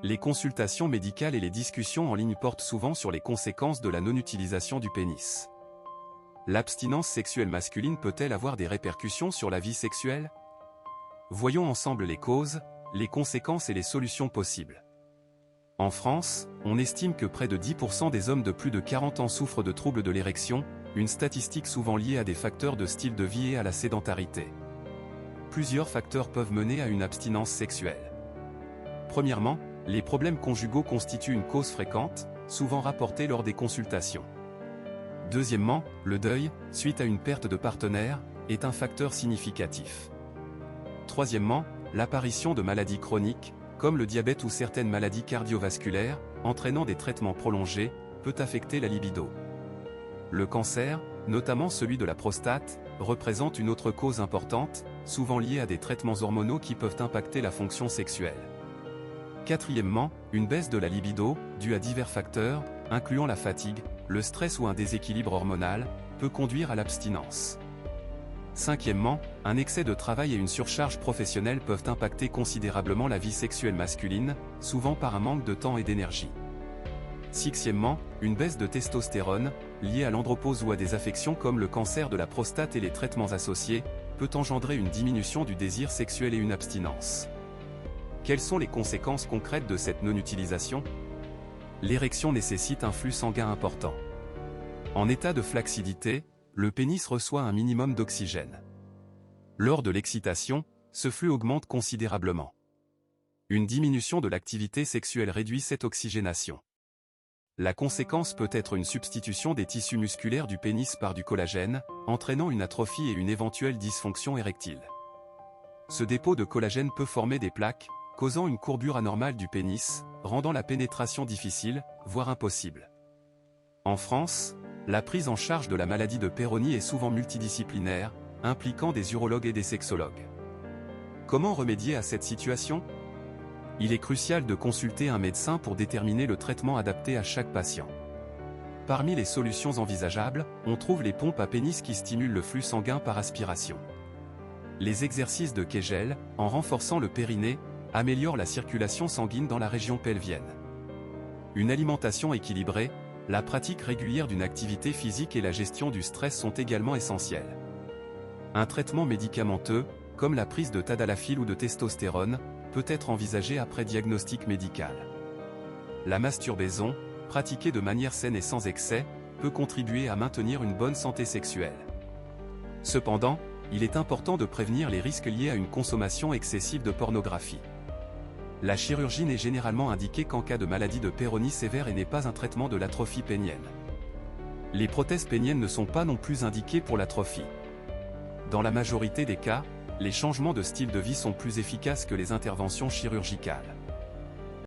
Les consultations médicales et les discussions en ligne portent souvent sur les conséquences de la non-utilisation du pénis. L'abstinence sexuelle masculine peut-elle avoir des répercussions sur la vie sexuelle? Voyons ensemble les causes, les conséquences et les solutions possibles. En France, on estime que près de 10% des hommes de plus de 40 ans souffrent de troubles de l'érection, une statistique souvent liée à des facteurs de style de vie et à la sédentarité. Plusieurs facteurs peuvent mener à une abstinence sexuelle. Premièrement, les problèmes conjugaux constituent une cause fréquente, souvent rapportée lors des consultations. Deuxièmement, le deuil, suite à une perte de partenaire, est un facteur significatif. Troisièmement, l'apparition de maladies chroniques, comme le diabète ou certaines maladies cardiovasculaires, entraînant des traitements prolongés, peut affecter la libido. Le cancer, notamment celui de la prostate, représente une autre cause importante, souvent liée à des traitements hormonaux qui peuvent impacter la fonction sexuelle. Quatrièmement, une baisse de la libido, due à divers facteurs, incluant la fatigue, le stress ou un déséquilibre hormonal, peut conduire à l'abstinence. Cinquièmement, un excès de travail et une surcharge professionnelle peuvent impacter considérablement la vie sexuelle masculine, souvent par un manque de temps et d'énergie. Sixièmement, une baisse de testostérone, liée à l'andropause ou à des affections comme le cancer de la prostate et les traitements associés, peut engendrer une diminution du désir sexuel et une abstinence. Quelles sont les conséquences concrètes de cette non-utilisation? L'érection nécessite un flux sanguin important. En état de flaccidité, le pénis reçoit un minimum d'oxygène. Lors de l'excitation, ce flux augmente considérablement. Une diminution de l'activité sexuelle réduit cette oxygénation. La conséquence peut être une substitution des tissus musculaires du pénis par du collagène, entraînant une atrophie et une éventuelle dysfonction érectile. Ce dépôt de collagène peut former des plaques, causant une courbure anormale du pénis, rendant la pénétration difficile, voire impossible. En France, la prise en charge de la maladie de Peyronie est souvent multidisciplinaire, impliquant des urologues et des sexologues. Comment remédier à cette situation? Il est crucial de consulter un médecin pour déterminer le traitement adapté à chaque patient. Parmi les solutions envisageables, on trouve les pompes à pénis qui stimulent le flux sanguin par aspiration. Les exercices de Kegel, en renforçant le périnée, améliorent la circulation sanguine dans la région pelvienne. Une alimentation équilibrée, la pratique régulière d'une activité physique et la gestion du stress sont également essentielles. Un traitement médicamenteux, comme la prise de tadalafil ou de testostérone, peut être envisagé après diagnostic médical. La masturbaison, pratiquée de manière saine et sans excès, peut contribuer à maintenir une bonne santé sexuelle. Cependant, il est important de prévenir les risques liés à une consommation excessive de pornographie. La chirurgie n'est généralement indiquée qu'en cas de maladie de Peyronie sévère et n'est pas un traitement de l'atrophie pénienne. Les prothèses péniennes ne sont pas non plus indiquées pour l'atrophie. Dans la majorité des cas, les changements de style de vie sont plus efficaces que les interventions chirurgicales.